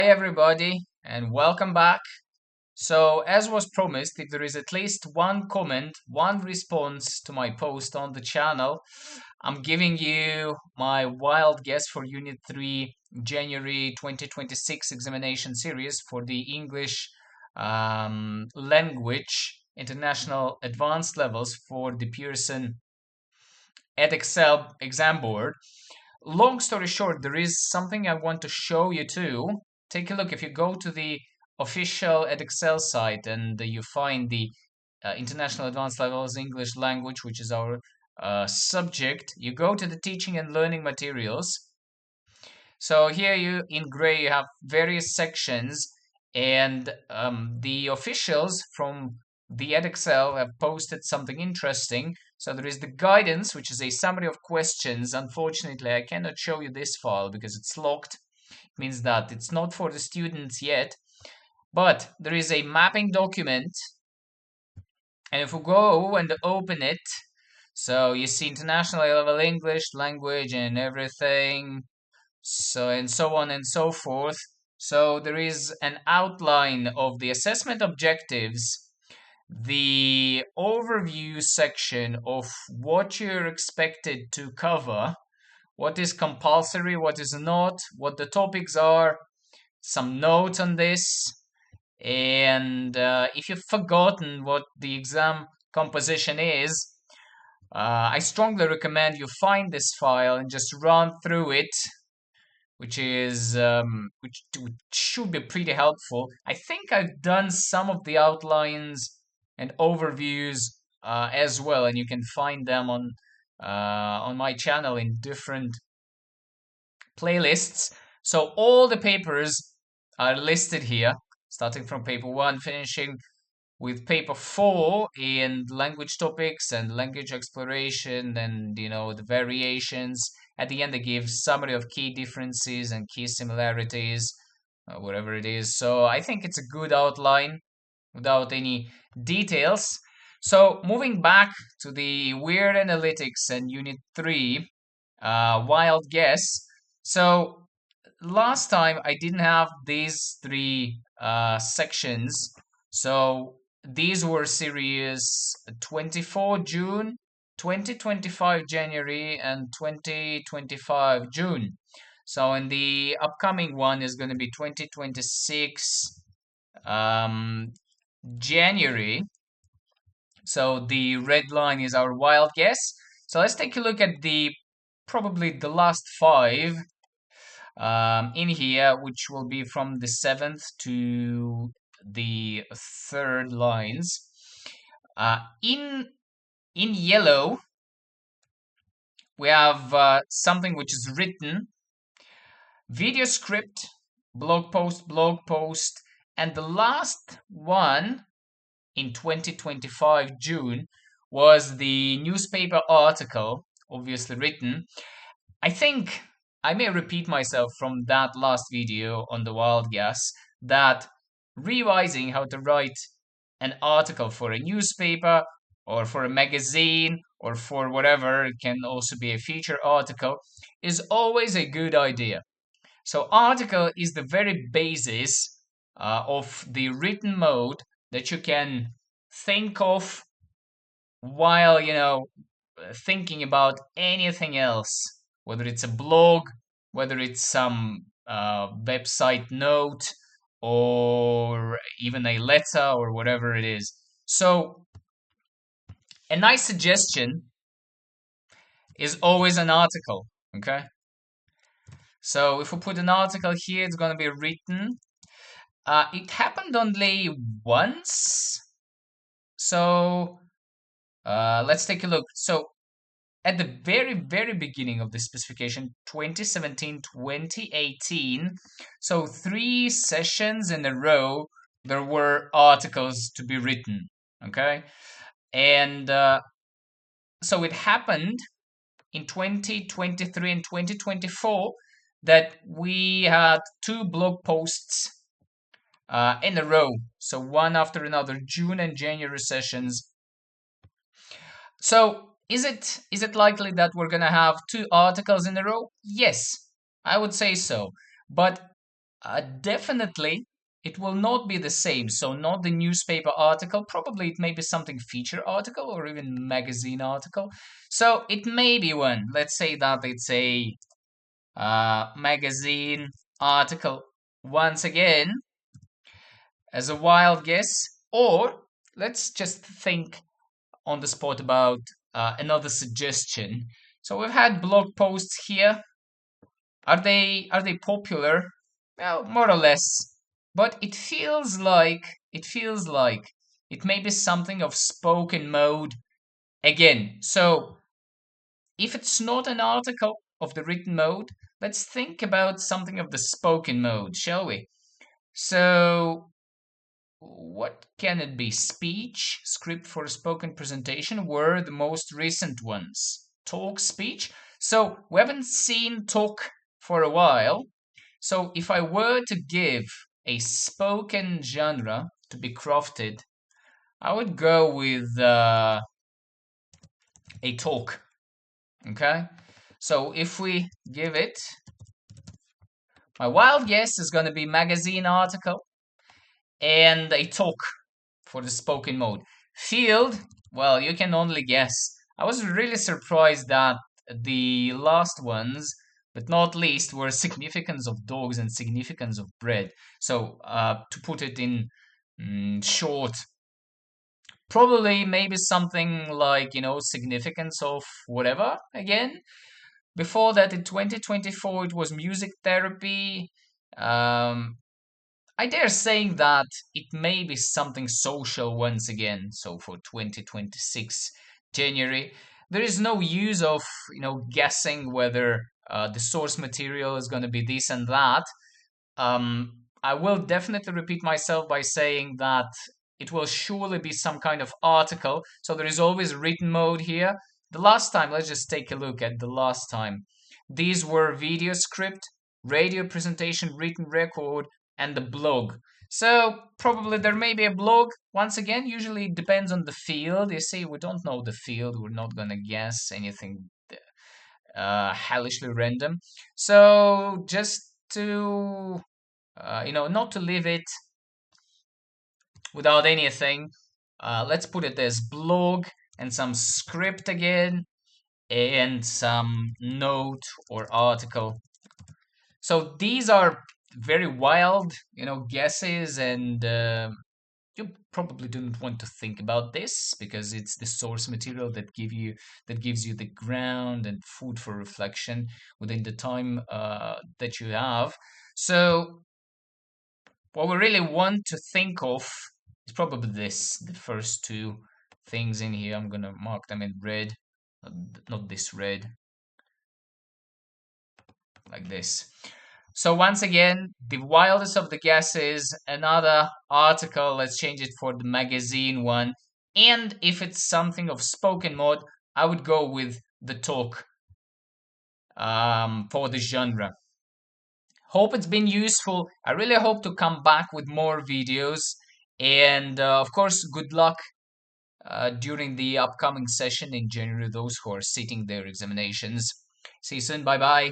Hi, everybody, and welcome back. So, as was promised, if there is at least one comment, one response to my post on the channel, I'm giving you my wild guess for Unit 3 January 2026 examination series for the English language international advanced levels for the Pearson EdExcel exam board. Long story short, there is something I want to show you too. Take a look. If you go to the official EdExcel site and you find the International Advanced Levels English Language, which is our subject, you go to the teaching and learning materials. So here you in gray you have various sections, and the officials from the EdExcel have posted something interesting. So there is the guidance, which is a summary of questions. Unfortunately, I cannot show you this file because it's locked. It means that it's not for the students yet. But there is a mapping document, and if we go and open it, so you see international level English language and everything, so and so on and so forth. So there is an outline of the assessment objectives, the overview section of what you're expected to cover, what is compulsory, what is not, what the topics are, some notes on this, and if you've forgotten what the exam composition is, I strongly recommend you find this file and just run through it, which should be pretty helpful. I think I've done some of the outlines and overviews as well, and you can find them on my channel in different playlists. So all the papers are listed here, starting from paper 1, finishing with paper 4 in language topics and language exploration and the variations. At the end they give summary of key differences and key similarities, whatever it is. So I think it's a good outline without any details. So moving back to the weird analytics and unit 3, wild guess. So last time I didn't have these three sections. So these were series 24 June, 2025 January, and 2025 June. So in the upcoming one is going to be 2026 um, January. So the red line is our wild guess. So let's take a look at probably the last five in here, which will be from the 7th to the 3rd lines. In yellow, we have something which is written, video script, blog post, and the last one in 2025 June was the newspaper article, obviously written. I think I may repeat myself from that last video on the wild guess that revising how to write an article for a newspaper or for a magazine or for whatever, it can also be a feature article, is always a good idea. So article is the very basis of the written mode that you can think of while, thinking about anything else, whether it's a blog, whether it's some website note, or even a letter, or whatever it is. So, a nice suggestion is always an article, okay? So, if we put an article here, it's going to be written. It happened only once. So, let's take a look. So, at the very, very beginning of the specification, 2017, 2018, so 3 sessions in a row, there were articles to be written, okay? And so it happened in 2023 and 2024 that we had 2 blog posts in a row, so one after another, June and January sessions. So is it likely that we're gonna have 2 articles in a row? Yes, I would say so. But Definitely, it will not be the same. So not the newspaper article. Probably it may be something feature article or even magazine article. So it may be one. Let's say that it's a magazine article once again as a wild guess. Or let's just think on the spot about another suggestion. So we've had blog posts here. Are they popular? Well, more or less. But it feels like it may be something of spoken mode again. So if it's not an article of the written mode, let's think about something of the spoken mode, shall we? So what can it be? Speech, script for spoken presentation were the most recent ones. Talk, speech. So we haven't seen talk for a while. So if I were to give a spoken genre to be crafted, I would go with a talk. Okay. So if we give it, my wild guess is going to be magazine article and a talk for the spoken mode. Field, well, you can only guess. I was really surprised that the last ones, but not least, were significance of dogs and significance of bread. So to put it in short, probably maybe something like, significance of whatever again. Before that, in 2024, it was music therapy. Um, I dare saying that it may be something social once again. So for 2026 January, there is no use of guessing whether the source material is going to be this and that. I will definitely repeat myself by saying that it will surely be some kind of article. So there is always written mode here. The last time, let's just take a look at the last time. These were video script, radio presentation, written record, and the blog. So probably there may be a blog. Once again, usually it depends on the field. You see, we don't know the field. We're not going to guess anything hellishly random. So just to not to leave it without anything. Let's put it as blog and some script again and some note or article. So these are very wild, guesses, and you probably don't want to think about this because it's the source material that gives you the ground and food for reflection within the time that you have. So what we really want to think of is probably this, the first two things in here. I'm going to mark them in red, not this red, like this. So once again, the wildest of the guesses, another article, let's change it for the magazine one. And if it's something of spoken mode, I would go with the talk for the genre. Hope it's been useful. I really hope to come back with more videos. And of course, good luck during the upcoming session in January, those who are sitting their examinations. See you soon. Bye bye.